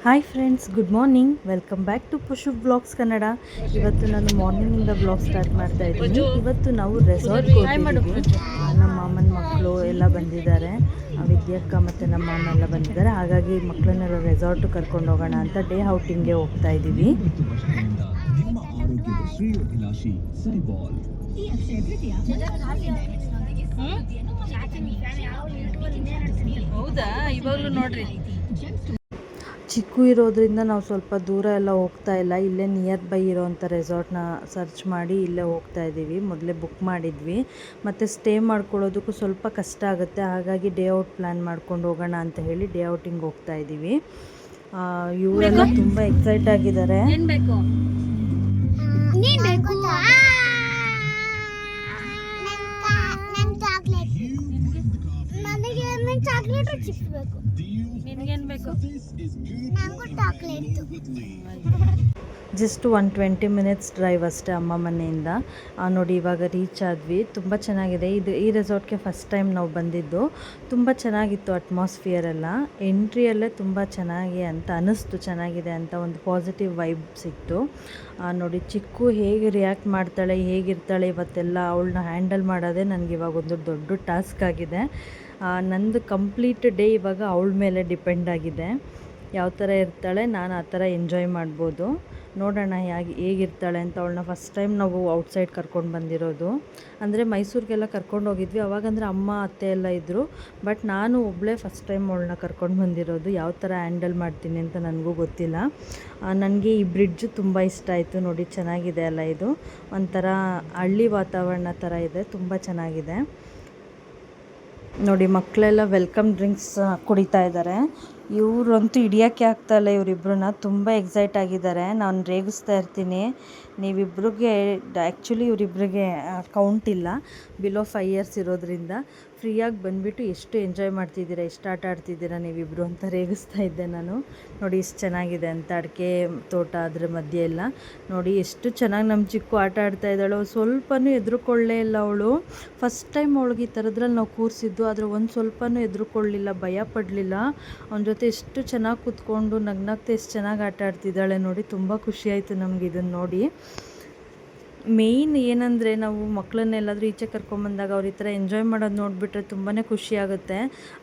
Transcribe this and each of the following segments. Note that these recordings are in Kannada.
Hi friends, good morning. Welcome back to Pushu blogs Kannada. ಇವತ್ತು ನಾನು ಮಾರ್ನಿಂಗಿಂದ ಬ್ಲಾಗ್ ಸ್ಟಾರ್ಟ್ ಮಾಡ್ತಾ ಇದ್ದೀನಿ. ಇವತ್ತು ನಾವು ರೆಸಾರ್ಟ್ಗೆ ಹೋಗ್ತಿದ್ದೀವಿ. ನಮ್ಮ ಮಾಮನ ಮಕ್ಕಳು ಎಲ್ಲ ಬಂದಿದ್ದಾರೆ, ವಿದ್ಯಕ್ಕ ಮತ್ತು ನಮ್ಮ ಮಾಮ ಎಲ್ಲ ಬಂದಿದ್ದಾರೆ. ಹಾಗಾಗಿ ಮಕ್ಕಳನ್ನೆಲ್ಲ ರೆಸಾರ್ಟು ಕರ್ಕೊಂಡು ಹೋಗೋಣ ಅಂತ ಡೇ ಔಟಿಂಗ್ಗೆ ಹೋಗ್ತಾ ಇದ್ದೀವಿ. ನಿಮ್ಮ ಆರೋಗ್ಯದ ಶ್ರೇಯೋಭಿಲಾಷಿ ಸೈಬಾಲ್. ಹೌದಾ, ಇವಾಗಲೂ ನೋಡ್ರಿ. ಚಿಕ್ಕು ಇರೋದ್ರಿಂದ ನಾವು ಸ್ವಲ್ಪ ದೂರ ಎಲ್ಲ ಹೋಗ್ತಾ ಇಲ್ಲ. ಇಲ್ಲೇ ನಿಯರ್ ಬೈ ಇರೋವಂಥ ರೆಸಾರ್ಟ್ನ ಸರ್ಚ್ ಮಾಡಿ ಇಲ್ಲೇ ಹೋಗ್ತಾ ಇದ್ದೀವಿ. ಮೊದಲೇ ಬುಕ್ ಮಾಡಿದ್ವಿ, ಮತ್ತು ಸ್ಟೇ ಮಾಡ್ಕೊಳ್ಳೋದಕ್ಕೂ ಸ್ವಲ್ಪ ಕಷ್ಟ ಆಗುತ್ತೆ. ಹಾಗಾಗಿ ಡೇ ಔಟ್ ಪ್ಲ್ಯಾನ್ ಮಾಡ್ಕೊಂಡು ಹೋಗೋಣ ಅಂತ ಹೇಳಿ ಡೇ ಔಟಿಂಗ್ ಹೋಗ್ತಾ ಇದ್ದೀವಿ. ಇವರೆಲ್ಲ ತುಂಬ ಎಕ್ಸೈಟ್ ಆಗಿದ್ದಾರೆ. ಜಸ್ಟ್ 120 ಮಿನಿಟ್ಸ್ ಡ್ರೈವ್ ಅಷ್ಟೇ ಅಮ್ಮ ಮನೆಯಿಂದ. ನೋಡಿ, ಇವಾಗ ರೀಚ್ ಆದ್ವಿ. ತುಂಬ ಚೆನ್ನಾಗಿದೆ. ಈ ರೆಸಾರ್ಟ್ಗೆ ಫಸ್ಟ್ ಟೈಮ್ ನಾವು ಬಂದಿದ್ದು. ತುಂಬ ಚೆನ್ನಾಗಿತ್ತು ಅಟ್ಮಾಸ್ಫಿಯರ್ ಎಲ್ಲ. ಎಂಟ್ರಿಯಲ್ಲೇ ತುಂಬ ಚೆನ್ನಾಗಿ ಅಂತ ಅನ್ನಿಸ್ತು, ಚೆನ್ನಾಗಿದೆ ಅಂತ ಒಂದು ಪಾಸಿಟಿವ್ ವೈಬ್ ಸಿಕ್ತು. ನೋಡಿ, ಚಿಕ್ಕು ಹೇಗೆ ರಿಯಾಕ್ಟ್ ಮಾಡ್ತಾಳೆ, ಹೇಗಿರ್ತಾಳೆ ಇವತ್ತೆಲ್ಲ ಅವಳನ್ನ ಹ್ಯಾಂಡಲ್ ಮಾಡೋದೇ ನನಗೆ ಇವಾಗ ಒಂದು ದೊಡ್ಡ ಟಾಸ್ಕ್ ಆಗಿದೆ. ನಂದು ಕಂಪ್ಲೀಟ್ ಡೇ ಇವಾಗ ಅವಳ ಮೇಲೆ ಡಿಪೆಂಡ್ ಆಗಿದೆ. ಯಾವ ಥರ ಇರ್ತಾಳೆ, ನಾನು ಆ ಥರ ಎಂಜಾಯ್ ಮಾಡ್ಬೋದು. ನೋಡೋಣ ಹೇಗಿರ್ತಾಳೆ ಅಂತ. ಅವಳನ್ನ ಫಸ್ಟ್ ಟೈಮ್ ನಾವು ಔಟ್ಸೈಡ್ ಕರ್ಕೊಂಡು ಬಂದಿರೋದು. ಅಂದರೆ ಮೈಸೂರಿಗೆಲ್ಲ ಕರ್ಕೊಂಡು ಹೋಗಿದ್ವಿ, ಅವಾಗಂದರೆ ಅಮ್ಮ ಅತ್ತೆ ಎಲ್ಲ ಇದ್ದರು. ಬಟ್ ನಾನು ಒಬ್ಬಳೇ ಫಸ್ಟ್ ಟೈಮ್ ಅವಳನ್ನ ಕರ್ಕೊಂಡು ಬಂದಿರೋದು. ಯಾವ ಥರ ಹ್ಯಾಂಡಲ್ ಮಾಡ್ತೀನಿ ಅಂತ ನನಗೂ ಗೊತ್ತಿಲ್ಲ. ನನಗೆ ಈ ಬ್ರಿಡ್ಜು ತುಂಬ ಇಷ್ಟ ಆಯಿತು. ನೋಡಿ, ಚೆನ್ನಾಗಿದೆ ಅಲ್ಲ, ಇದು ಒಂಥರ ಹಳ್ಳಿ ವಾತಾವರಣ ಥರ ಇದೆ, ತುಂಬ ಚೆನ್ನಾಗಿದೆ. ನೋಡಿ, ಮಕ್ಕಳೆಲ್ಲ ವೆಲ್ಕಮ್ ಡ್ರಿಂಕ್ಸ್ ಕುಡಿತಾ ಇದ್ದಾರೆ. ಇವರಂತೂ ಹಿಡಿಯೋಕ್ಕೆ ಆಗ್ತಾಯಿಲ್ಲ ಇವರಿಬ್ಬರನ್ನ. ತುಂಬ ಎಕ್ಸೈಟ್ ಆಗಿದ್ದಾರೆ. ನಾನು ರೇಗಿಸ್ತಾ ಇರ್ತೀನಿ. ನೀವಿಬ್ರಿಗೆ ಆ್ಯಕ್ಚುಲಿ ಇವರಿಬ್ಬರಿಗೆ ಕೌಂಟ್ ಇಲ್ಲ, ಬಿಲೋ 5 ಇಯರ್ಸ್ ಇರೋದ್ರಿಂದ. ಫ್ರೀಯಾಗಿ ಬಂದುಬಿಟ್ಟು ಎಷ್ಟು ಎಂಜಾಯ್ ಮಾಡ್ತಿದ್ದೀರಾ, ಎಷ್ಟು ಆಟ ಆಡ್ತಿದ್ದೀರಾ ನೀವಿಬ್ಬರು ಅಂತ ರೇಗಿಸ್ತಾ ಇದ್ದೆ ನಾನು. ನೋಡಿ, ಎಷ್ಟು ಚೆನ್ನಾಗಿದೆ ಅಂತ. ಅಡಿಕೆ ತೋಟ ಅದರ ಮಧ್ಯೆ ಎಲ್ಲ ನೋಡಿ, ಎಷ್ಟು ಚೆನ್ನಾಗಿ ನಮ್ಮ ಚಿಕ್ಕು ಆಟ ಆಡ್ತಾ ಇದ್ದಾಳು. ಸ್ವಲ್ಪನೂ ಎದುರುಕೊಳ್ಳೇ ಇಲ್ಲ ಅವಳು. ಫಸ್ಟ್ ಟೈಮ್ ಅವಳಿಗೆ ಈ ಥರದ್ರಲ್ಲಿ ನಾವು ಕೂರಿಸಿದ್ದು, ಆದರೆ ಒಂದು ಸ್ವಲ್ಪನೂ ಎದುರುಕೊಳ್ಳಲಿಲ್ಲ, ಭಯ ಪಡಲಿಲ್ಲ. ಅವನ ಜೊತೆ ಎಷ್ಟು ಚೆನ್ನಾಗಿ ಕೂತ್ಕೊಂಡು ನಗ್ನಗ್ತಾ ಎಷ್ಟು ಚೆನ್ನಾಗಿ ಆಟ ಆಡ್ತಿದ್ದಾಳೆ ನೋಡಿ. ತುಂಬ ಖುಷಿಯಾಯಿತು ನಮ್ಗೆ ಇದನ್ನು ನೋಡಿ. ಮೇಯ್ನ್ ಏನಂದರೆ, ನಾವು ಮಕ್ಕಳನ್ನೆಲ್ಲಾದರೂ ಈಚೆ ಕರ್ಕೊಂಬಂದಾಗ ಅವ್ರು ಈ ಥರ ಎಂಜಾಯ್ ಮಾಡೋದು ನೋಡಿಬಿಟ್ರೆ ತುಂಬಾ ಖುಷಿ ಆಗುತ್ತೆ.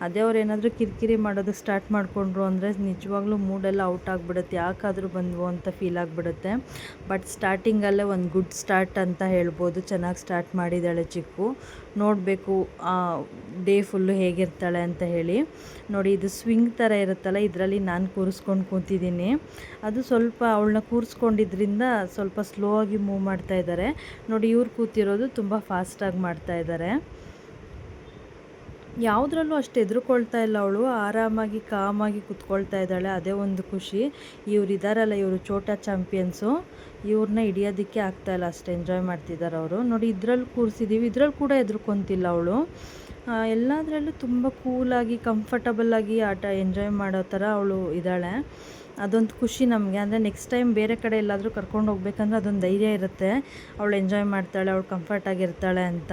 ಅದೇ ಅವ್ರು ಏನಾದರೂ ಕಿರಿಕಿರಿ ಮಾಡೋದು ಸ್ಟಾರ್ಟ್ ಮಾಡಿಕೊಂಡ್ರು ಅಂದರೆ ನಿಜವಾಗ್ಲೂ ಮೂಡೆಲ್ಲ ಔಟ್ ಆಗಿಬಿಡುತ್ತೆ. ಯಾಕಾದರೂ ಬಂದ್ವು ಅಂತ ಫೀಲ್ ಆಗಿಬಿಡುತ್ತೆ. ಬಟ್ ಸ್ಟಾರ್ಟಿಂಗಲ್ಲೇ ಒಂದು ಗುಡ್ ಸ್ಟಾರ್ಟ್ ಅಂತ ಹೇಳ್ಬೋದು. ಚೆನ್ನಾಗಿ ಸ್ಟಾರ್ಟ್ ಮಾಡಿದ್ದಾಳೆ ಚಿಕ್ಕು. ನೋಡಬೇಕು ಡೇ ಫುಲ್ಲು ಹೇಗಿರ್ತಾಳೆ ಅಂತ ಹೇಳಿ. ನೋಡಿ, ಇದು ಸ್ವಿಂಗ್ ಥರ ಇರುತ್ತಲ್ಲ, ಇದರಲ್ಲಿ ನಾನು ಕೂರಿಸ್ಕೊಂಡು ಕೂತಿದ್ದೀನಿ. ಅದು ಸ್ವಲ್ಪ ಅವಳನ್ನ ಕೂರಿಸ್ಕೊಂಡಿದ್ರಿಂದ ಸ್ವಲ್ಪ ಸ್ಲೋ ಆಗಿ ಮೂವ್ ಮಾಡ್ತಾ ಇದ್ದಾರೆ. ನೋಡಿ, ಇವ್ರು ಕೂತಿರೋದು ತುಂಬ ಫಾಸ್ಟಾಗಿ ಮಾಡ್ತಾ ಇದ್ದಾರೆ. ಯಾವುದ್ರಲ್ಲೂ ಅಷ್ಟು ಎದುರುಕೊಳ್ತಾ ಇಲ್ಲ ಅವಳು. ಆರಾಮಾಗಿ ಕಾಮಾಗಿ ಕೂತ್ಕೊಳ್ತಾ ಇದ್ದಾಳೆ. ಅದೇ ಒಂದು ಖುಷಿ. ಇವ್ರು ಇದ್ದಾರಲ್ಲ, ಇವರು ಚೋಟಾ ಚಾಂಪಿಯನ್ಸು, ಇವ್ರನ್ನ ಹಿಡಿಯೋದಕ್ಕೆ ಆಗ್ತಾಯಿಲ್ಲ, ಅಷ್ಟು ಎಂಜಾಯ್ ಮಾಡ್ತಿದ್ದಾರೆ ಅವರು. ನೋಡಿ, ಇದ್ರಲ್ಲಿ ಕೂರಿಸಿದ್ದೀವಿ, ಇದ್ರಲ್ಲಿ ಕೂಡ ಎದುರ್ಕೊತಿಲ್ಲ ಅವಳು. ಎಲ್ಲದರಲ್ಲೂ ತುಂಬ ಕೂಲಾಗಿ ಕಂಫರ್ಟಬಲ್ಲಾಗಿ ಆಟ ಎಂಜಾಯ್ ಮಾಡೋ ಥರ ಅವಳು ಇದ್ದಾಳೆ. ಅದೊಂದು ಖುಷಿ ನಮಗೆ. ಅಂದರೆ ನೆಕ್ಸ್ಟ್ ಟೈಮ್ ಬೇರೆ ಕಡೆ ಎಲ್ಲಾದರೂ ಕರ್ಕೊಂಡು ಹೋಗ್ಬೇಕಂದ್ರೆ ಅದೊಂದು ಧೈರ್ಯ ಇರುತ್ತೆ, ಅವಳು ಎಂಜಾಯ್ ಮಾಡ್ತಾಳೆ, ಅವಳು ಕಂಫರ್ಟಾಗಿರ್ತಾಳೆ ಅಂತ.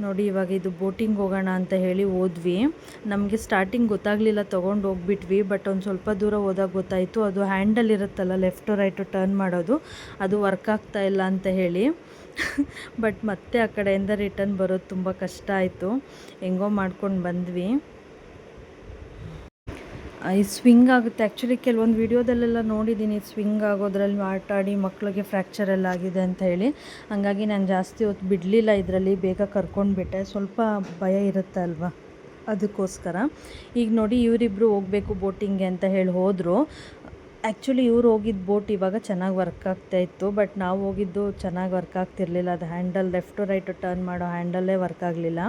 ನೋಡಿ, ಇವಾಗ ಇದು ಬೋಟಿಂಗ್ ಹೋಗೋಣ ಅಂತ ಹೇಳಿ ಹೋದ್ವಿ. ನಮಗೆ ಸ್ಟಾರ್ಟಿಂಗ್ ಗೊತ್ತಾಗಲಿಲ್ಲ, ತೊಗೊಂಡು ಹೋಗ್ಬಿಟ್ವಿ. ಬಟ್ ಒಂದು ಸ್ವಲ್ಪ ದೂರ ಹೋದಾಗ ಗೊತ್ತಾಯಿತು, ಅದು ಹ್ಯಾಂಡಲ್ ಇರುತ್ತಲ್ಲ ಲೆಫ್ಟು ರೈಟು ಟರ್ನ್ ಮಾಡೋದು, ಅದು ವರ್ಕ್ ಆಗ್ತಾ ಇಲ್ಲ ಅಂತ ಹೇಳಿ. ಬಟ್ ಮತ್ತೆ ಆ ಕಡೆಯಿಂದ ರಿಟರ್ನ್ ಬರೋದು ತುಂಬ ಕಷ್ಟ ಆಯಿತು. ಹೆಂಗೋ ಮಾಡ್ಕೊಂಡು ಬಂದ್ವಿ. ಈ ಸ್ವಿಂಗ್ ಆಗುತ್ತೆ. ಆ್ಯಕ್ಚುಲಿ ಕೆಲವೊಂದು ವೀಡಿಯೋದಲ್ಲೆಲ್ಲ ನೋಡಿದ್ದೀನಿ, ಸ್ವಿಂಗ್ ಆಗೋದ್ರಲ್ಲಿ ಆಟ ಆಡಿ ಮಕ್ಕಳಿಗೆ ಫ್ರ್ಯಾಕ್ಚರ್ ಎಲ್ಲ ಆಗಿದೆ ಅಂತ ಹೇಳಿ. ಹಾಗಾಗಿ ನಾನು ಜಾಸ್ತಿ ಹೊತ್ತು ಬಿಡಲಿಲ್ಲ ಇದರಲ್ಲಿ, ಬೇಗ ಕರ್ಕೊಂಡ್ಬಿಟ್ಟೆ. ಸ್ವಲ್ಪ ಭಯ ಇರುತ್ತೆ ಅಲ್ವಾ, ಅದಕ್ಕೋಸ್ಕರ. ಈಗ ನೋಡಿ, ಇವರಿಬ್ಬರು ಹೋಗಬೇಕು ಬೋಟಿಂಗ್ಗೆ ಅಂತ ಹೇಳಿ ಹೋದರು. ಆ್ಯಕ್ಚುಲಿ ಇವ್ರು ಹೋಗಿದ್ದು ಬೋಟ್ ಇವಾಗ ಚೆನ್ನಾಗಿ ವರ್ಕ್ ಆಗ್ತಾಯಿತ್ತು. ಬಟ್ ನಾವು ಹೋಗಿದ್ದು ಚೆನ್ನಾಗಿ ವರ್ಕ್ ಆಗ್ತಿರಲಿಲ್ಲ. ಅದು ಹ್ಯಾಂಡಲ್ ಲೆಫ್ಟು ರೈಟು ಟರ್ನ್ ಮಾಡೋ ಹ್ಯಾಂಡಲ್ಲೇ ವರ್ಕ್ ಆಗಲಿಲ್ಲ.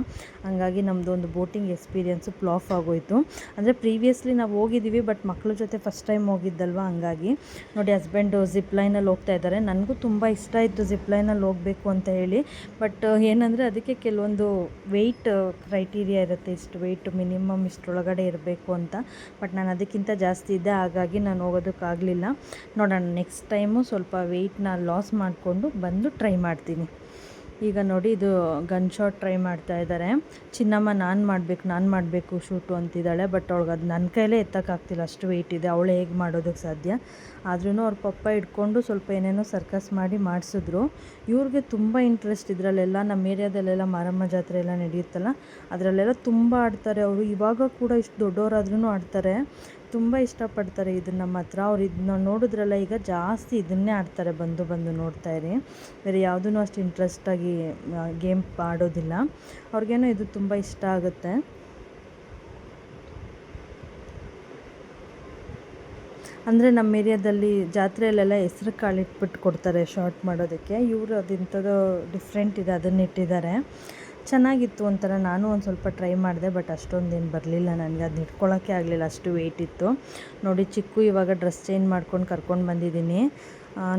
ಹಾಗಾಗಿ ನಮ್ಮದು ಒಂದು ಬೋಟಿಂಗ್ ಎಕ್ಸ್ಪೀರಿಯೆನ್ಸು ಫ್ಲಾಪ್ ಆಗೋಯಿತು. ಅಂದರೆ ಪ್ರೀವಿಯಸ್ಲಿ ನಾವು ಹೋಗಿದ್ದೀವಿ, ಬಟ್ ಮಕ್ಕಳ ಜೊತೆ ಫಸ್ಟ್ ಟೈಮ್ ಹೋಗಿದ್ದಲ್ವ, ಹಂಗಾಗಿ. ನೋಡಿ, ಹಸ್ಬೆಂಡು ಜಿಪ್ ಲೈನಲ್ಲಿ ಹೋಗ್ತಾ ಇದ್ದಾರೆ. ನನಗೂ ತುಂಬ ಇಷ್ಟ ಇತ್ತು ಜಿಪ್ ಲೈನಲ್ಲಿ ಹೋಗಬೇಕು ಅಂತ ಹೇಳಿ. ಬಟ್ ಏನಂದರೆ ಅದಕ್ಕೆ ಕೆಲವೊಂದು ವೆಯ್ಟ್ ಕ್ರೈಟೀರಿಯಾ ಇರುತ್ತೆ, ಇಷ್ಟು ವೆಯ್ಟ್ ಮಿನಿಮಮ್ ಇಷ್ಟರೊಳಗಡೆ ಇರಬೇಕು ಅಂತ. ಬಟ್ ನಾನು ಅದಕ್ಕಿಂತ ಜಾಸ್ತಿ ಇದ್ದೆ, ಹಾಗಾಗಿ ನಾನು ಹೋಗೋದಕ್ಕಾಗಲಿಲ್ಲ. ನೋಡೋಣ, ನೆಕ್ಸ್ಟ್ ಟೈಮು ಸ್ವಲ್ಪ ವೆಯ್ಟ್ನ ಲಾಸ್ ಮಾಡಿಕೊಂಡು ಬಂದು ಟ್ರೈ ಮಾಡ್ತೀನಿ. ಈಗ ನೋಡಿ ಇದು ಗನ್ ಶಾಟ್ ಟ್ರೈ ಮಾಡ್ತಾ ಇದ್ದಾರೆ. ಚಿನ್ನಮ್ಮ ನಾನು ಮಾಡಬೇಕು ಶೂಟು ಅಂತಿದ್ದಾಳೆ. ಬಟ್ ಅವಳಿಗೆ ಅದು ನನ್ನ ಕೈಲೇ ಎತ್ತಕ್ಕಾಗ್ತಿಲ್ಲ, ಅಷ್ಟು ವೆಯ್ಟ್ ಇದೆ. ಅವಳು ಹೇಗೆ ಮಾಡೋದಕ್ಕೆ ಸಾಧ್ಯ? ಆದ್ರೂ ಅವ್ರ ಪಪ್ಪ ಇಟ್ಕೊಂಡು ಸ್ವಲ್ಪ ಏನೇನೋ ಸರ್ಕಸ್ ಮಾಡಿ ಮಾಡಿಸಿದ್ರು. ಇವ್ರಿಗೆ ತುಂಬ ಇಂಟ್ರೆಸ್ಟ್ ಇದರಲ್ಲೆಲ್ಲ. ನಮ್ಮ ಏರಿಯಾದಲ್ಲೆಲ್ಲ ಮಾರಮ್ಮ ಜಾತ್ರೆ ಎಲ್ಲ ನಡೆಯುತ್ತಲ್ಲ, ಅದರಲ್ಲೆಲ್ಲ ತುಂಬ ಆಡ್ತಾರೆ ಅವರು. ಇವಾಗ ಕೂಡ ಇಷ್ಟು ದೊಡ್ಡವರಾದ್ರೂ ಆಡ್ತಾರೆ, ತುಂಬ ಇಷ್ಟಪಡ್ತಾರೆ ಇದನ್ನು. ನಮ್ಮ ಹತ್ರ ಅವ್ರು ಇದನ್ನ ನೋಡಿದ್ರಲ್ಲ, ಈಗ ಜಾಸ್ತಿ ಇದನ್ನೇ ಆಡ್ತಾರೆ. ಬಂದು ನೋಡ್ತಾ ಇರಿ. ಬೇರೆ ಯಾವುದೂ ಅಷ್ಟು ಇಂಟ್ರೆಸ್ಟಾಗಿ ಗೇಮ್ ಆಡೋದಿಲ್ಲ. ಅವ್ರಿಗೇನೋ ಇದು ತುಂಬ ಇಷ್ಟ ಆಗುತ್ತೆ. ಅಂದರೆ ನಮ್ಮ ಏರಿಯಾದಲ್ಲಿ ಜಾತ್ರೆಯಲ್ಲೆಲ್ಲ ಹೆಸ್ರು ಕಾಳು ಇಟ್ಬಿಟ್ಟು ಕೊಡ್ತಾರೆ ಶಾರ್ಟ್ ಮಾಡೋದಕ್ಕೆ. ಇವರು ಅದಿಂಥದ್ದು ಡಿಫ್ರೆಂಟ್ ಇದೆ, ಅದನ್ನು ಇಟ್ಟಿದ್ದಾರೆ. ಚೆನ್ನಾಗಿತ್ತು ಒಂಥರ. ನಾನು ಒಂದು ಸ್ವಲ್ಪ ಟ್ರೈ ಮಾಡಿದೆ, ಬಟ್ ಅಷ್ಟೊಂದೇನು ಬರಲಿಲ್ಲ ನನಗೆ. ಅದನ್ನ ಇಟ್ಕೊಳ್ಳೋಕ್ಕೆ ಆಗಲಿಲ್ಲ, ಅಷ್ಟು ವೆಯ್ಟ್ ಇತ್ತು. ನೋಡಿ ಚಿಕ್ಕು ಇವಾಗ ಡ್ರೆಸ್ ಚೇಂಜ್ ಮಾಡ್ಕೊಂಡು ಕರ್ಕೊಂಡು ಬಂದಿದ್ದೀನಿ.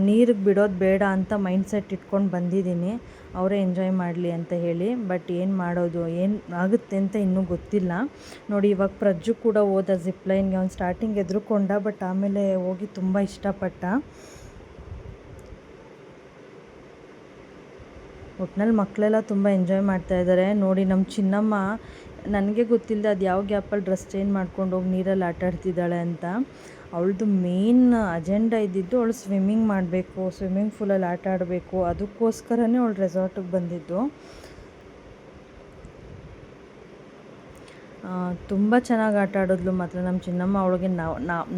ನೀರಿಗೆ ಬಿಡೋದು ಬೇಡ ಅಂತ ಮೈಂಡ್ ಸೆಟ್ ಇಟ್ಕೊಂಡು ಬಂದಿದ್ದೀನಿ, ಅವರೇ ಎಂಜಾಯ್ ಮಾಡಲಿ ಅಂತ ಹೇಳಿ. ಬಟ್ ಏನು ಮಾಡೋದು, ಏನು ಆಗುತ್ತೆ ಅಂತ ಇನ್ನೂ ಗೊತ್ತಿಲ್ಲ. ನೋಡಿ ಇವಾಗ ಪ್ರಜ್ಜು ಕೂಡ ಹೋದ ಜಿಪ್ಲೈನ್ಗೆ. ಅವ್ನು ಸ್ಟಾರ್ಟಿಂಗ್ ಎದುರುಕೊಂಡ, ಬಟ್ ಆಮೇಲೆ ಹೋಗಿ ತುಂಬ ಇಷ್ಟಪಟ್ಟ. ಒಟ್ನಲ್ಲಿ ಮಕ್ಕಳೆಲ್ಲ ತುಂಬ ಎಂಜಾಯ್ ಮಾಡ್ತಾ ಇದ್ದಾರೆ. ನೋಡಿ ನಮ್ಮ ಚಿನ್ನಮ್ಮ ನನಗೆ ಗೊತ್ತಿಲ್ಲದೆ ಅದು ಯಾವ ಗ್ಯಾಪಲ್ಲಿ ಡ್ರೆಸ್ ಚೇಂಜ್ ಮಾಡ್ಕೊಂಡು ಹೋಗಿ ನೀರಲ್ಲಿ ಆಟ ಆಡ್ತಿದ್ದಾಳೆ ಅಂತ. ಅವಳದು ಮೇನ್ ಅಜೆಂಡಾ ಇದ್ದಿದ್ದು ಅವಳು ಸ್ವಿಮ್ಮಿಂಗ್ ಮಾಡಬೇಕು, ಸ್ವಿಮ್ಮಿಂಗ್ ಪೂಲಲ್ಲಿ ಆಟ ಆಡಬೇಕು. ಅದಕ್ಕೋಸ್ಕರನೇ ಅವಳು ರೆಸಾರ್ಟಿಗೆ ಬಂದಿದ್ದು. ತುಂಬ ಚೆನ್ನಾಗಿ ಆಟ ಆಡಿದ್ಲು ಮಾತ್ರ ನಮ್ಮ ಚಿನ್ನಮ್ಮ. ಅವಳಿಗೆ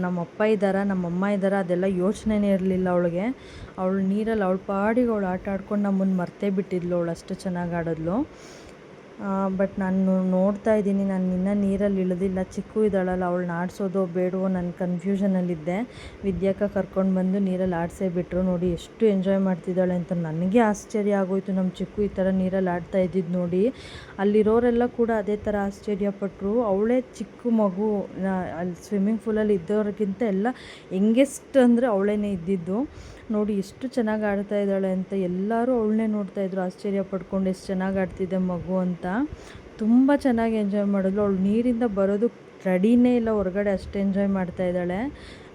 ನಮ್ಮಪ್ಪ ಇದ್ದಾರಾ, ನಮ್ಮಮ್ಮ ಇದ್ದಾರಾ ಅದೆಲ್ಲ ಯೋಚನೆನೇ ಇರಲಿಲ್ಲ ಅವಳಿಗೆ. ಅವಳು ನೀರಲ್ಲಿ ಅವಳ ಪಾಡಿಗೆ ಅವಳು ಆಟ ಆಡ್ಕೊಂಡು ನಮ್ಮನ್ನು ಮರ್ತೇ ಬಿಟ್ಟಿದ್ಲು. ಅವಳು ಅಷ್ಟು ಚೆನ್ನಾಗಿ ಆಡಿದ್ಲು. ಬಟ್ ನಾನು ನೋಡ್ತಾ ಇದ್ದೀನಿ, ನಾನು ಇನ್ನೂ ನೀರಲ್ಲಿ ಇಳಿದಿಲ್ಲ. ಚಿಕ್ಕು ಇದ್ದಾಳಲ್ಲ, ಅವಳನ್ನ ಆಡಿಸೋದೋ ಬೇಡವೋ ನನ್ನ ಕನ್ಫ್ಯೂಷನಲ್ಲಿದ್ದೆ. ವಿದ್ಯಾಕ ಕರ್ಕೊಂಡು ಬಂದು ನೀರಲ್ಲಿ ಆಡಿಸೇ ಬಿಟ್ಟರು. ನೋಡಿ ಎಷ್ಟು ಎಂಜಾಯ್ ಮಾಡ್ತಿದ್ದಾಳೆ ಅಂತ. ನನಗೆ ಆಶ್ಚರ್ಯ ಆಗೋಯ್ತು, ನಮ್ಮ ಚಿಕ್ಕು ಈ ಥರ ನೀರಲ್ಲಿ ಆಡ್ತಾ ಇದ್ದಿದ್ದು ನೋಡಿ. ಅಲ್ಲಿರೋರೆಲ್ಲ ಕೂಡ ಅದೇ ಥರ ಆಶ್ಚರ್ಯಪಟ್ಟರು. ಅವಳೇ ಚಿಕ್ಕ ಮಗು, ಅಲ್ಲಿ ಸ್ವಿಮ್ಮಿಂಗ್ ಪೂಲಲ್ಲಿ ಇದ್ದವ್ರಿಗಿಂತ ಎಲ್ಲ ಯಂಗೆಸ್ಟ್ ಅಂದರೆ ಅವಳೇ ಇದ್ದಿದ್ದು. ನೋಡಿ ಎಷ್ಟು ಚೆನ್ನಾಗಿ ಆಡ್ತಾ ಇದ್ದಾಳೆ ಅಂತ ಎಲ್ಲರೂ ಅವಳನ್ನೇ ನೋಡ್ತಾಯಿದ್ರು ಆಶ್ಚರ್ಯ ಪಡ್ಕೊಂಡು, ಎಷ್ಟು ಚೆನ್ನಾಗಿ ಆಡ್ತಿದ್ದೆ ಮಗು ಅಂತ. ತುಂಬ ಚೆನ್ನಾಗಿ ಎಂಜಾಯ್ ಮಾಡಿದ್ಲು. ಅವಳು ನೀರಿಂದ ಬರೋದು ರೆಡಿನೇ ಇಲ್ಲ ಹೊರಗಡೆ, ಅಷ್ಟು ಎಂಜಾಯ್ ಮಾಡ್ತಾ ಇದ್ದಾಳೆ.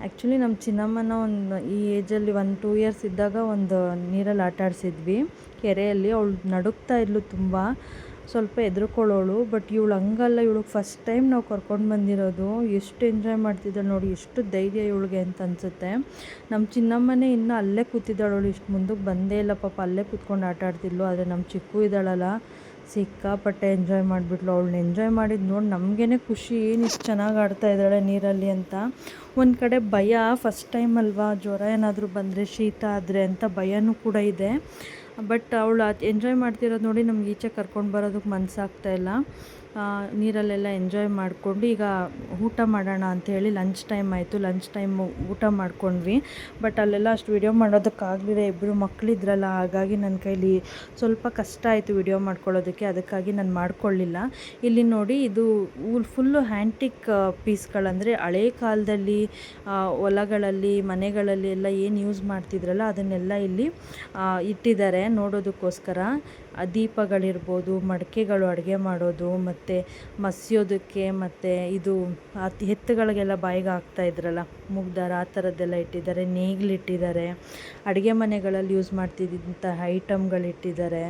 ಆ್ಯಕ್ಚುಲಿ ನಮ್ಮ ಚಿನ್ನಮ್ಮನ ಒಂದು ಈ ಏಜಲ್ಲಿ 1-2 ಇಯರ್ಸ್ ಇದ್ದಾಗ ಒಂದು ನೀರಲ್ಲಿ ಆಟ ಆಡಿಸಿದ್ವಿ ಕೆರೆಯಲ್ಲಿ. ಅವಳು ನಡುಕ್ತಾ ಇದ್ಲು ತುಂಬ, ಸ್ವಲ್ಪ ಹೆದರ್ಕೊಳ್ಳೋಳು. ಬಟ್ ಇವಳು ಹಂಗಲ್ಲ, ಇವಳಿಗೆ ಫಸ್ಟ್ ಟೈಮ್ ನಾವು ಕರ್ಕೊಂಡು ಬಂದಿರೋದು. ಎಷ್ಟು ಎಂಜಾಯ್ ಮಾಡ್ತಿದ್ದಾಳೆ ನೋಡಿ, ಎಷ್ಟು ಧೈರ್ಯ ಇವಳಿಗೆ ಅಂತ ಅನಿಸುತ್ತೆ. ನಮ್ಮ ಚಿನ್ನಮ್ಮನೇ ಇನ್ನೂ ಅಲ್ಲೇ ಕೂತಿದ್ದಾಳು, ಅವಳು ಇಷ್ಟು ಮುಂದಕ್ಕೆ ಬಂದೇ ಇಲ್ಲ ಪಾಪ. ಅಲ್ಲೇ ಕೂತ್ಕೊಂಡು ಆಟ ಆಡ್ತಿದ್ಲು. ಆದರೆ ನಮ್ಮ ಚಿಕ್ಕು ಇದ್ದಾಳಲ್ಲ, ಸಿಕ್ಕಾಪಟ್ಟೆ ಎಂಜಾಯ್ ಮಾಡಿಬಿಟ್ಲು. ಅವಳನ್ನ ಎಂಜಾಯ್ ಮಾಡಿದ್ದು ನೋಡಿ ನಮಗೇ ಖುಷಿ, ಏನು ಇಷ್ಟು ಚೆನ್ನಾಗಿ ಆಡ್ತಾ ಇದ್ದಾಳೆ ನೀರಲ್ಲಿ ಅಂತ. ಒಂದು ಕಡೆ ಭಯ, ಫಸ್ಟ್ ಟೈಮ್ ಅಲ್ವಾ, ಜ್ವರ ಏನಾದರೂ ಬಂದರೆ, ಶೀತ ಆದರೆ ಅಂತ ಭಯನೂ ಕೂಡ ಇದೆ. ಬಟ್ ಅವಳು ಎಂಜಾಯ್ ಮಾಡ್ತಿರೋದು ನೋಡಿ ನಮ್ಗೆ ಈಚೆ ಕರ್ಕೊಂಡು ಬರೋದಕ್ಕೆ ಮನಸ್ಸಾಗ್ತಾಯಿಲ್ಲ. ನೀರಲ್ಲೆಲ್ಲ ಎಂಜಾಯ್ ಮಾಡಿಕೊಂಡು ಈಗ ಊಟ ಮಾಡೋಣ ಅಂಥೇಳಿ ಲಂಚ್ ಟೈಮ್ ಆಯಿತು. ಲಂಚ್ ಟೈಮು ಊಟ ಮಾಡ್ಕೊಂಡ್ವಿ. ಬಟ್ ಅಲ್ಲೆಲ್ಲ ಅಷ್ಟು ವಿಡಿಯೋ ಮಾಡೋದಕ್ಕಾಗಲಿಲ್ಲ, ಇಬ್ಬರು ಮಕ್ಕಳಿದ್ರಲ್ಲ, ಹಾಗಾಗಿ ನನ್ನ ಕೈಲಿ ಸ್ವಲ್ಪ ಕಷ್ಟ ಆಯಿತು ವಿಡಿಯೋ ಮಾಡ್ಕೊಳ್ಳೋದಕ್ಕೆ. ಅದಕ್ಕಾಗಿ ನಾನು ಮಾಡ್ಕೊಳ್ಳಿಲ್ಲ. ಇಲ್ಲಿ ನೋಡಿ ಇದು ಫುಲ್ಲು ಹ್ಯಾಂಟಿಕ್ ಪೀಸ್ಗಳಂದರೆ ಹಳೇ ಕಾಲದಲ್ಲಿ ಹೊಲಗಳಲ್ಲಿ ಮನೆಗಳಲ್ಲಿ ಎಲ್ಲ ಏನು ಯೂಸ್ ಮಾಡ್ತಿದ್ರಲ್ಲ ಅದನ್ನೆಲ್ಲ ಇಲ್ಲಿ ಇಟ್ಟಿದ್ದಾರೆ ನೋಡೋದಕ್ಕೋಸ್ಕರ. ದೀಪಗಳಿರ್ಬೋದು, ಮಡಿಕೆಗಳು ಅಡುಗೆ ಮಾಡೋದು, ಮತ್ತು ಮಸಿಯೋದಕ್ಕೆ, ಮತ್ತು ಇದು ಎತ್ತುಗಳಿಗೆಲ್ಲ ಬಾಯಿಗೆ ಹಾಕ್ತಾ ಇದ್ರಲ್ಲ ಮುಗ್ದಾರ, ಆ ಥರದ್ದೆಲ್ಲ ಇಟ್ಟಿದ್ದಾರೆ. ನೇಗಿಲಿಟ್ಟಿದ್ದಾರೆ, ಅಡುಗೆ ಮನೆಗಳಲ್ಲಿ ಯೂಸ್ ಮಾಡ್ತಿದ್ದಂಥ ಐಟಮ್ಗಳಿಟ್ಟಿದ್ದಾರೆ.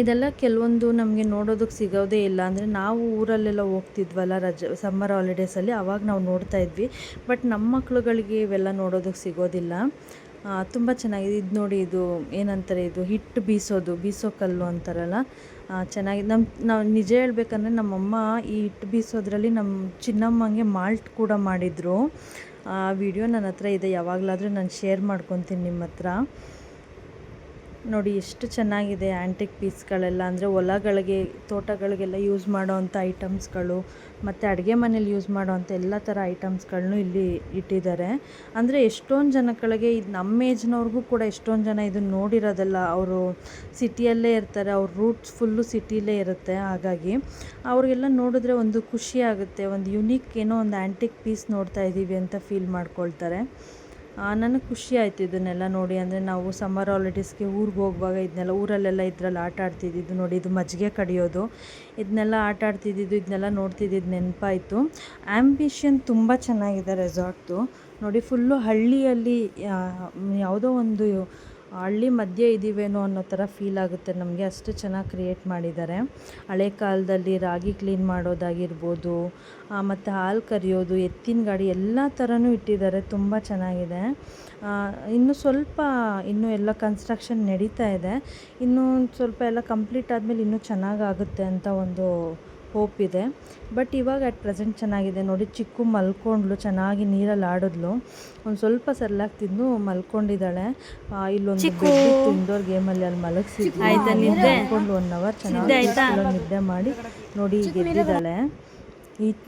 ಇದೆಲ್ಲ ಕೆಲವೊಂದು ನಮಗೆ ನೋಡೋದಕ್ಕೆ ಸಿಗೋದೇ ಇಲ್ಲ. ಅಂದರೆ ನಾವು ಊರಲ್ಲೆಲ್ಲ ಹೋಗ್ತಿದ್ವಲ್ಲ ಸಮ್ಮರ್ ಹಾಲಿಡೇಸಲ್ಲಿ, ಆವಾಗ ನಾವು ನೋಡ್ತಾ ಇದ್ವಿ. ಬಟ್ ನಮ್ಮ ಮಕ್ಳುಗಳಿಗೆ ಇವೆಲ್ಲ ನೋಡೋದಕ್ಕೆ ಸಿಗೋದಿಲ್ಲ. ತುಂಬ ಚೆನ್ನಾಗಿದೆ. ಇದು ನೋಡಿ, ಇದು ಏನಂತಾರೆ, ಇದು ಹಿಟ್ಟು ಬೀಸೋ ಕಲ್ಲು ಅಂತಾರಲ್ಲ, ಚೆನ್ನಾಗಿದೆ. ನಾವು ನಿಜ ಹೇಳ್ಬೇಕಂದ್ರೆ ನಮ್ಮಮ್ಮ ಈ ಹಿಟ್ಟು ಬೀಸೋದ್ರಲ್ಲಿ ನಮ್ಮ ಚಿನ್ನಮ್ಮಂಗೆ ಮಾಲ್ಟ್ ಕೂಡ ಮಾಡಿದರು. ಆ ವಿಡಿಯೋ ನನ್ನ ಹತ್ರ ಇದೆ, ಯಾವಾಗಲಾದರೂ ನಾನು ಶೇರ್ ಮಾಡ್ಕೊತೀನಿ ನಿಮ್ಮ ಹತ್ರ. ನೋಡಿ ಎಷ್ಟು ಚೆನ್ನಾಗಿದೆ ಆ್ಯಂಟಿಕ್ ಪೀಸ್ಗಳೆಲ್ಲ. ಅಂದರೆ ಹೊಲಗಳಿಗೆ, ತೋಟಗಳಿಗೆಲ್ಲ ಯೂಸ್ ಮಾಡೋವಂಥ ಐಟಮ್ಸ್ಗಳು, ಮತ್ತು ಅಡುಗೆ ಮನೇಲಿ ಯೂಸ್ ಮಾಡೋವಂಥ ಎಲ್ಲ ಥರ ಐಟಮ್ಸ್ಗಳನ್ನೂ ಇಲ್ಲಿ ಇಟ್ಟಿದ್ದಾರೆ. ಅಂದರೆ ಎಷ್ಟೊಂದು ಜನಗಳಿಗೆ, ಇದು ನಮ್ಮ ಏಜ್ನವ್ರಿಗೂ ಕೂಡ ಎಷ್ಟೊಂದು ಜನ ಇದನ್ನು ನೋಡಿರೋದಲ್ಲ. ಅವರು ಸಿಟಿಯಲ್ಲೇ ಇರ್ತಾರೆ, ಅವ್ರ ರೂಟ್ಸ್ ಫುಲ್ಲು ಸಿಟಿಲೇ ಇರುತ್ತೆ. ಹಾಗಾಗಿ ಅವ್ರಿಗೆಲ್ಲ ನೋಡಿದ್ರೆ ಒಂದು ಖುಷಿ ಆಗುತ್ತೆ, ಒಂದು ಯುನೀಕ್ ಏನೋ ಒಂದು ಆ್ಯಂಟಿಕ್ ಪೀಸ್ ನೋಡ್ತಾ ಇದ್ದೀವಿ ಅಂತ ಫೀಲ್ ಮಾಡ್ಕೊಳ್ತಾರೆ. ನನಗೆ ಖುಷಿ ಆಯಿತು ಇದನ್ನೆಲ್ಲ ನೋಡಿ. ಅಂದರೆ ನಾವು ಸಮ್ಮರ್ ಹಾಲಿಡೇಸ್ಗೆ ಊರಿಗೆ ಹೋಗುವಾಗ ಇದನ್ನೆಲ್ಲ ಊರಲ್ಲೆಲ್ಲ ಇದ್ರಲ್ಲಿ ಆಟ ಆಡ್ತಿದ್ದಿದ್ದು ನೋಡಿ. ಇದು ಮಜ್ಜಿಗೆ ಕಡಿಯೋದು, ಇದನ್ನೆಲ್ಲ ಆಟ ಆಡ್ತಿದ್ದಿದ್ದು, ಇದನ್ನೆಲ್ಲ ನೋಡ್ತಿದ್ದಿದ್ದು ನೆನಪಾಯಿತು. ಆ್ಯಂಬಿಷನ್ ತುಂಬ ಚೆನ್ನಾಗಿದೆ ರೆಸಾರ್ಟ್ದು ನೋಡಿ. ಫುಲ್ಲು ಹಳ್ಳಿಯಲ್ಲಿ ಯಾವುದೋ ಒಂದು ಹಳ್ಳಿ ಮಧ್ಯೆ ಇದ್ದೀವೇನೋ ಅನ್ನೋ ಥರ ಫೀಲ್ ಆಗುತ್ತೆ ನಮಗೆ, ಅಷ್ಟು ಚೆನ್ನಾಗಿ ಕ್ರಿಯೇಟ್ ಮಾಡಿದ್ದಾರೆ. ಹಳೆ ಕಾಲದಲ್ಲಿ ರಾಗಿ ಕ್ಲೀನ್ ಮಾಡೋದಾಗಿರ್ಬೋದು, ಮತ್ತು ಹಾಲು ಕರೆಯೋದು, ಎತ್ತಿನ ಗಾಡಿ ಎಲ್ಲ ಥರನೂ ಇಟ್ಟಿದ್ದಾರೆ. ತುಂಬ ಚೆನ್ನಾಗಿದೆ. ಇನ್ನು ಸ್ವಲ್ಪ ಇನ್ನೂ ಎಲ್ಲ ಕನ್ಸ್ಟ್ರಕ್ಷನ್ ನಡೀತಾ ಇದೆ. ಇನ್ನೂ ಸ್ವಲ್ಪ ಎಲ್ಲ ಕಂಪ್ಲೀಟ್ ಆದಮೇಲೆ ಇನ್ನೂ ಚೆನ್ನಾಗಾಗುತ್ತೆ ಅಂತ ಒಂದು ಹೋಪ್ ಇದೆ. ಬಟ್ ಇವಾಗ ಅಟ್ ಪ್ರೆಸೆಂಟ್ ಚೆನ್ನಾಗಿದೆ. ನೋಡಿ, ಚಿಕ್ಕು ಮಲ್ಕೊಂಡ್ಳು, ಚೆನ್ನಾಗಿ ನೀರಲ್ಲಿ ಆಡಿದ್ಲು. ಒಂದು ಸ್ವಲ್ಪ ಸರ್ಲಾಗಿ ತಿಂದು ಮಲ್ಕೊಂಡಿದ್ದಾಳೆ. ಇಲ್ಲೊಂದು ಬೆಡ್ ಇಂಡೋರ್ ಗೇಮಲ್ಲಿ ಅಲ್ಲಿ ಮಲಗಿಸಿದ್ವಿ. ಮಲ್ಕೊಂಡು 1 hour ಚೆನ್ನಾಗಿ ನಿದ್ದೆ ಮಾಡಿ ನೋಡಿ ಈಗ ಎದ್ದಿದ್ದಾಳೆ.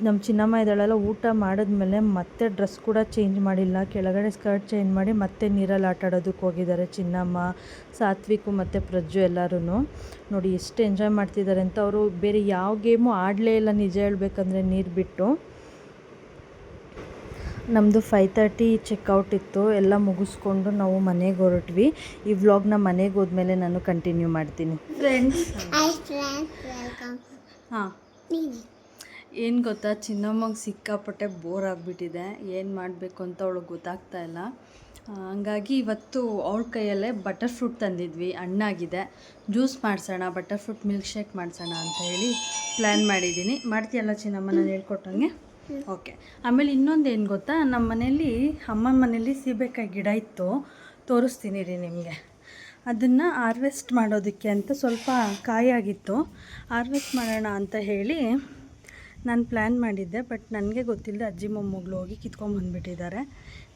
ನಮ್ಮ ಚಿನ್ನಮ್ಮ ಇದ್ದಾಳೆಲ್ಲ, ಊಟ ಮಾಡಿದ್ಮೇಲೆ ಮತ್ತೆ ಡ್ರೆಸ್ ಕೂಡ ಚೇಂಜ್ ಮಾಡಿಲ್ಲ, ಕೆಳಗಡೆ ಸ್ಕರ್ಟ್ ಚೇಂಜ್ ಮಾಡಿ ಮತ್ತೆ ನೀರಲ್ಲಿ ಆಟ ಆಡೋದಕ್ಕೆ ಹೋಗಿದ್ದಾರೆ ಚಿನ್ನಮ್ಮ, ಸಾತ್ವಿಕು ಮತ್ತು ಪ್ರಜ್ಜು ಎಲ್ಲರೂ. ನೋಡಿ ಎಷ್ಟು ಎಂಜಾಯ್ ಮಾಡ್ತಿದ್ದಾರೆ ಅಂತ. ಅವರು ಬೇರೆ ಯಾವ ಗೇಮು ಆಡಲೇ ಇಲ್ಲ ನಿಜ ಹೇಳ್ಬೇಕಂದ್ರೆ ನೀರು ಬಿಟ್ಟು. ನಮ್ಮದು 5:30 ಚೆಕ್ಔಟ್ ಇತ್ತು. ಎಲ್ಲ ಮುಗಿಸ್ಕೊಂಡು ನಾವು ಮನೆಗೆ ಹೊರಟ್ವಿ. ಈ ವ್ಲಾಗ್ನ ಮನೆಗೆ ಹೋದ್ಮೇಲೆ ನಾನು ಕಂಟಿನ್ಯೂ ಮಾಡ್ತೀನಿ. ಫ್ರೆಂಡ್ಸ್ ಹಾಂ, ಏನು ಗೊತ್ತಾ, ಚಿನ್ನಮ್ಮಗೆ ಸಿಕ್ಕಾಪಟ್ಟೆ ಬೋರ್ ಆಗಿಬಿಟ್ಟಿದೆ. ಏನು ಮಾಡಬೇಕು ಅಂತ ಅವಳಿಗೆ ಗೊತ್ತಾಗ್ತಾ ಇಲ್ಲ. ಹಂಗಾಗಿ ಇವತ್ತು ಅವಳ ಕೈಯಲ್ಲೇ ಬಟರ್ ಫ್ರೂಟ್ ತಂದಿದ್ವಿ, ಹಣ್ಣಾಗಿದೆ. ಜ್ಯೂಸ್ ಮಾಡಿಸೋಣ, ಬಟರ್ ಫ್ರೂಟ್ ಮಿಲ್ಕ್ ಶೇಕ್ ಮಾಡಿಸೋಣ ಅಂತ ಹೇಳಿ ಪ್ಲ್ಯಾನ್ ಮಾಡಿದ್ದೀನಿ. ಮಾಡ್ತೀಯಲ್ಲ ಚಿನ್ನಮ್ಮ ನಾನು ಹೇಳ್ಕೊಟ್ಟಂಗೆ? ಓಕೆ. ಆಮೇಲೆ ಇನ್ನೊಂದು ಏನು ಗೊತ್ತಾ, ನಮ್ಮ ಮನೇಲಿ ಅಮ್ಮನ ಮನೇಲಿ ಸೀಬೆಕಾಯಿ ಗಿಡ ಇತ್ತು, ತೋರಿಸ್ತೀನಿ ರೀ ನಿಮಗೆ. ಅದನ್ನು ಹಾರ್ವೆಸ್ಟ್ ಮಾಡೋದಕ್ಕೆ ಅಂತ ಸ್ವಲ್ಪ ಕಾಯಾಗಿತ್ತು, ಹಾರ್ವೆಸ್ಟ್ ಮಾಡೋಣ ಅಂತ ಹೇಳಿ ನಾನು ಪ್ಲ್ಯಾನ್ ಮಾಡಿದ್ದೆ. ಬಟ್ ನನಗೆ ಗೊತ್ತಿಲ್ಲದೆ ಅಜ್ಜಿ ಮೊಮ್ಮಗಳು ಹೋಗಿ ಕಿತ್ಕೊಂಡ್ಬಂದುಬಿಟ್ಟಿದ್ದಾರೆ.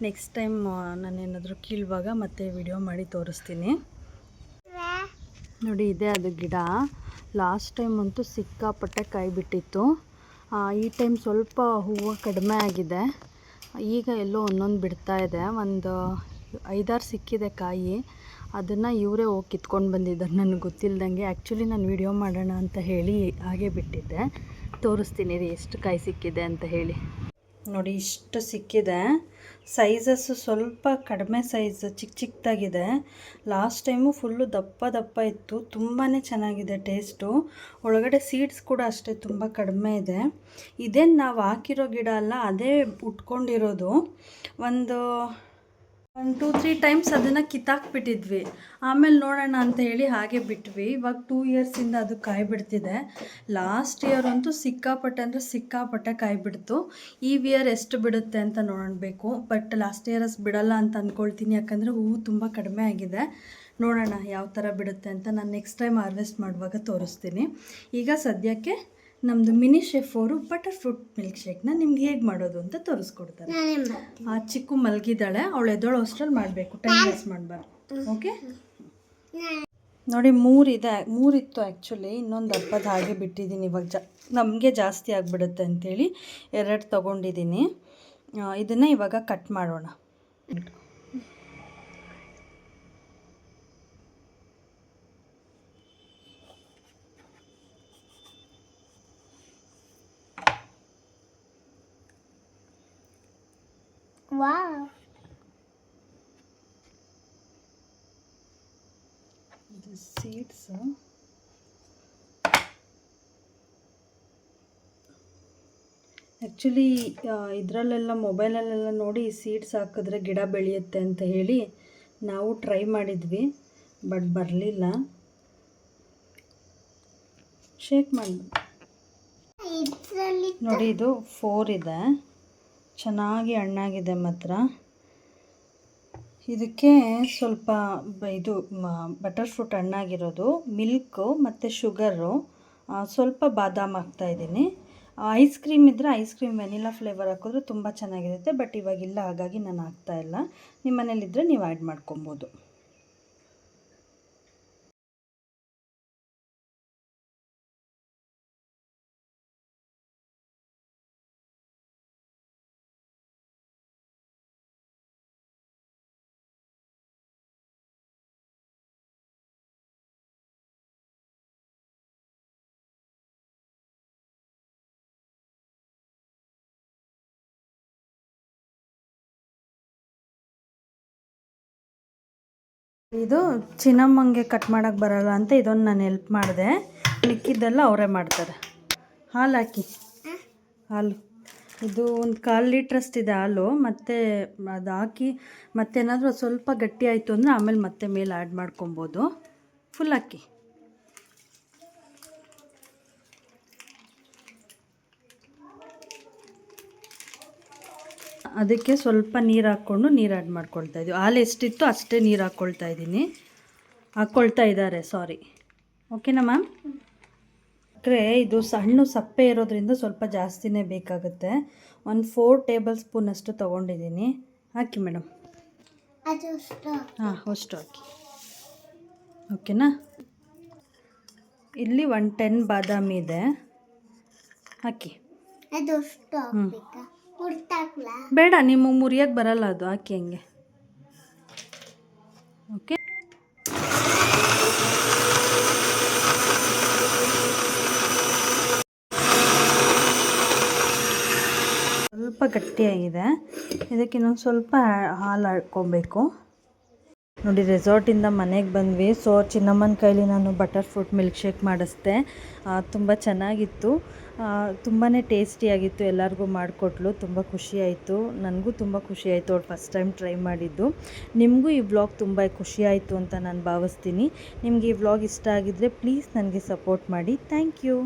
ನೆಕ್ಸ್ಟ್ ಟೈಮ್ ನಾನೇನಾದರೂ ಕೀಳುವಾಗ ಮತ್ತೆ ವಿಡಿಯೋ ಮಾಡಿ ತೋರಿಸ್ತೀನಿ. ನೋಡಿ, ಇದೆ ಅದು ಗಿಡ. ಲಾಸ್ಟ್ ಟೈಮ್ ಅಂತೂ ಸಿಕ್ಕಾಪಟ್ಟೆ ಕಾಯಿ ಬಿಟ್ಟಿತ್ತು. ಈ ಟೈಮ್ ಸ್ವಲ್ಪ ಹೂವು ಕಡಿಮೆ ಆಗಿದೆ. ಈಗ ಎಲ್ಲೋ ಒಂದೊಂದು ಬಿಡ್ತಾ ಇದೆ. ಒಂದು 5-6 ಸಿಕ್ಕಿದೆ ಕಾಯಿ. ಅದನ್ನು ಇವರೇ ಹೋಗಿ ಕಿತ್ಕೊಂಡು ಬಂದಿದ್ದಾರೆ ನನಗೆ ಗೊತ್ತಿಲ್ಲದಂಗೆ. ಆ್ಯಕ್ಚುಲಿ ನಾನು ವಿಡಿಯೋ ಮಾಡೋಣ ಅಂತ ಹೇಳಿ ಹಾಗೆ ಬಿಟ್ಟಿದ್ದೆ. ತೋರಿಸ್ತೀನಿ ರೀ ಎಷ್ಟು ಕಾಯಿ ಸಿಕ್ಕಿದೆ ಅಂತ ಹೇಳಿ. ನೋಡಿ, ಇಷ್ಟು ಸಿಕ್ಕಿದೆ. ಸೈಜಸ್ಸು ಸ್ವಲ್ಪ ಕಡಿಮೆ ಸೈಜ್, ಚಿಕ್ಕದಾಗಿದೆ. ಲಾಸ್ಟ್ ಟೈಮು ಫುಲ್ಲು ದಪ್ಪ ಇತ್ತು. ತುಂಬಾ ಚೆನ್ನಾಗಿದೆ ಟೇಸ್ಟು. ಒಳಗಡೆ ಸೀಡ್ಸ್ ಕೂಡ ಅಷ್ಟೇ ತುಂಬ ಕಡಿಮೆ ಇದೆ. ಇದೇನು ನಾವು ಹಾಕಿರೋ ಗಿಡ ಅಲ್ಲ, ಅದೇ ಉಟ್ಕೊಂಡಿರೋದು. ಒಂದು 2-3 ಟೈಮ್ಸ್ ಅದನ್ನು ಕಿತ್ತಾಕ್ಬಿಟ್ಟಿದ್ವಿ. ಆಮೇಲೆ ನೋಡೋಣ ಅಂತ ಹೇಳಿ ಹಾಗೆ ಬಿಟ್ವಿ. ಇವಾಗ 2 ಇಯರ್ಸಿಂದ ಅದು ಕಾಯಿ ಬಿಡ್ತಿದೆ. ಲಾಸ್ಟ್ ಇಯರ್ ಅಂತೂ ಸಿಕ್ಕಾಪಟ್ಟೆ ಕಾಯಿ ಬಿಡ್ತು. ಈ ಇಯರ್ ಎಷ್ಟು ಬಿಡುತ್ತೆ ಅಂತ ನೋಡಬೇಕು. ಬಟ್ ಲಾಸ್ಟ್ ಇಯರ್ಸ್ ಬಿಡಲ್ಲ ಅಂತ ಅಂದ್ಕೊಳ್ತೀನಿ, ಯಾಕಂದರೆ ಹೂವು ತುಂಬ ಕಡಿಮೆ ಆಗಿದೆ. ನೋಡೋಣ ಯಾವ ಥರ ಬಿಡುತ್ತೆ ಅಂತ. ನಾನು ನೆಕ್ಸ್ಟ್ ಟೈಮ್ ಹಾರ್ವೆಸ್ಟ್ ಮಾಡುವಾಗ ತೋರಿಸ್ತೀನಿ. ಈಗ ಸದ್ಯಕ್ಕೆ ನಮ್ಮದು ಮಿನಿ ಶೆಫ್ ಅವರು ಬಟರ್ ಫ್ರೂಟ್ ಮಿಲ್ಕ್ ಶೇಕ್ನ ನಿಮ್ಗೆ ಹೇಗೆ ಮಾಡೋದು ಅಂತ ತೋರಿಸ್ಕೊಡ್ತಾರೆ. ಆ ಚಿಕ್ಕು ಮಲಗಿದ್ದಾಳೆ, ಅವಳು ಎದ್ದೋಳು ಅಷ್ಟರಲ್ಲಿ ಮಾಡಬೇಕು, ಟೈಮ್ ವೇಸ್ಟ್ ಮಾಡಬಾರ್ದು. ಓಕೆ. ನೋಡಿ, 3 ಇತ್ತು ಆ್ಯಕ್ಚುಲಿ. ಇನ್ನೊಂದು ಹಬ್ಬದ ಹಾಗೆ ಬಿಟ್ಟಿದ್ದೀನಿ. ಇವಾಗ ನಮಗೆ ಜಾಸ್ತಿ ಆಗಿಬಿಡುತ್ತೆ ಅಂಥೇಳಿ 2 ತೊಗೊಂಡಿದ್ದೀನಿ. ಇದನ್ನು ಇವಾಗ ಕಟ್ ಮಾಡೋಣ. ವಾವ್, ಇದು ಸೀಡ್ಸ್. ಆ್ಯಕ್ಚುಲಿ ಇದರಲ್ಲೆಲ್ಲ ಮೊಬೈಲಲ್ಲೆಲ್ಲ ನೋಡಿ ಸೀಡ್ಸ್ ಹಾಕಿದ್ರೆ ಗಿಡ ಬೆಳೆಯುತ್ತೆ ಅಂತ ಹೇಳಿ ನಾವು ಟ್ರೈ ಮಾಡಿದ್ವಿ. ಬಟ್ ಬರಲಿಲ್ಲ. ಶೇಕ್ ಮಾಡಿ ನೋಡಿ, ಇದು 4 ಇದೆ. ಚೆನ್ನಾಗಿ ಹಣ್ಣಾಗಿದೆ ಮಾತ್ರ. ಇದಕ್ಕೆ ಸ್ವಲ್ಪ ಇದು ಬಟರ್ ಫ್ರೂಟ್ ಹಣ್ಣಾಗಿರೋದು, ಮಿಲ್ಕು ಮತ್ತು ಶುಗರು, ಸ್ವಲ್ಪ ಬಾದಾಮ್ ಹಾಕ್ತಾಯಿದ್ದೀನಿ. ಐಸ್ ಕ್ರೀಮ್ ಇದ್ದರೆ ಐಸ್ ಕ್ರೀಮ್ ವೆನಿಲಾ ಫ್ಲೇವರ್ ಹಾಕಿದ್ರೆ ತುಂಬ ಚೆನ್ನಾಗಿರುತ್ತೆ. ಬಟ್ ಇವಾಗಿಲ್ಲ, ಹಾಗಾಗಿ ನಾನು ಹಾಕ್ತಾಯಿಲ್ಲ. ನಿಮ್ಮ ಮನೇಲಿದ್ದರೆ ನೀವು ಆ್ಯಡ್ ಮಾಡ್ಕೊಬೋದು. ಇದು ಚಿನ್ನಮ್ಮಂಗೆ ಕಟ್ ಮಾಡೋಕ್ಕೆ ಬರಲ್ಲ ಅಂತ ಇದೊಂದು ನಾನು ಹೆಲ್ಪ್ ಮಾಡಿದೆ. ಮಿಕ್ಕಿದ್ದೆಲ್ಲ ಅವರೇ ಮಾಡ್ತಾರೆ. ಹಾಲು ಹಾಕಿ, ಹಾಲು ಇದು ಒಂದು 1/4 ಲೀಟ್ರಷ್ಟಿದೆ ಹಾಲು, ಮತ್ತು ಅದು ಹಾಕಿ ಮತ್ತೇನಾದರೂ ಸ್ವಲ್ಪ ಗಟ್ಟಿ ಆಯಿತು ಅಂದರೆ ಆಮೇಲೆ ಮತ್ತೆ ಮೇಲೆ ಆ್ಯಡ್ ಮಾಡ್ಕೊಬೋದು. ಫುಲ್ ಹಾಕಿ. ಅದಕ್ಕೆ ಸ್ವಲ್ಪ ನೀರು ಹಾಕ್ಕೊಂಡು ನೀರು ಆ್ಯಡ್ ಮಾಡ್ಕೊಳ್ತಾ ಇದ್ದೀವಿ. ಹಾಲು ಎಷ್ಟಿತ್ತು ಅಷ್ಟೇ ನೀರು ಹಾಕ್ಕೊಳ್ತಾ ಇದ್ದಾರೆ. ಓಕೆನಾ ಮ್ಯಾಮ್? ಇದು ಸಣ್ಣ ಸಪ್ಪೆ ಇರೋದ್ರಿಂದ ಸ್ವಲ್ಪ ಜಾಸ್ತಿನೇ ಬೇಕಾಗುತ್ತೆ. ಒಂದು 4 ಟೇಬಲ್ ಸ್ಪೂನ್ ಅಷ್ಟು ತೊಗೊಂಡಿದ್ದೀನಿ. ಹಾಕಿ ಮೇಡಮ್. ಹಾಂ, ಅಷ್ಟು ಹಾಕಿ. ಓಕೆನಾ? ಇಲ್ಲಿ 10 ಬಾದಾಮಿ ಇದೆ, ಹಾಕಿ. ಬೇಡ, ನಿಮಗೆ ಮುರಿಯೋಕ್ಕೆ ಬರಲ್ಲ ಅದು, ಹಾಕಿ ಹಂಗೆ. ಓಕೆ. ಸ್ವಲ್ಪ ಗಟ್ಟಿಯಾಗಿದೆ, ಇದಕ್ಕೆ ಇನ್ನೊಂದು ಸ್ವಲ್ಪ ಹಾಲು ಹಾಕ್ಕೊಬೇಕು. ನೋಡಿ, ರೆಸಾರ್ಟಿಂದ ಮನೆಗೆ ಬಂದ್ವಿ. ಚಿನ್ನಮ್ಮನ ಕೈಲಿ ನಾನು ಬಟರ್ ಫ್ರೂಟ್ ಮಿಲ್ಕ್ ಶೇಕ್ ಮಾಡಿಸ್ದೆ. ತುಂಬ ಚೆನ್ನಾಗಿತ್ತು, ತುಂಬಾ ಟೇಸ್ಟಿಯಾಗಿತ್ತು. ಎಲ್ಲರಿಗೂ ಮಾಡಿಕೊಟ್ಲು, ತುಂಬ ಖುಷಿಯಾಯಿತು. ನನಗೂ ತುಂಬ ಖುಷಿಯಾಯಿತು ಅವಳು ಫಸ್ಟ್ ಟೈಮ್ ಟ್ರೈ ಮಾಡಿದ್ದು. ನಿಮಗೂ ಈ ವ್ಲಾಗ್ ತುಂಬ ಖುಷಿಯಾಯಿತು ಅಂತ ನಾನು ಭಾವಿಸ್ತೀನಿ. ನಿಮಗೆ ಈ ವ್ಲಾಗ್ ಇಷ್ಟ ಆಗಿದ್ದರೆ ಪ್ಲೀಸ್ ನನಗೆ ಸಪೋರ್ಟ್ ಮಾಡಿ. Thank you.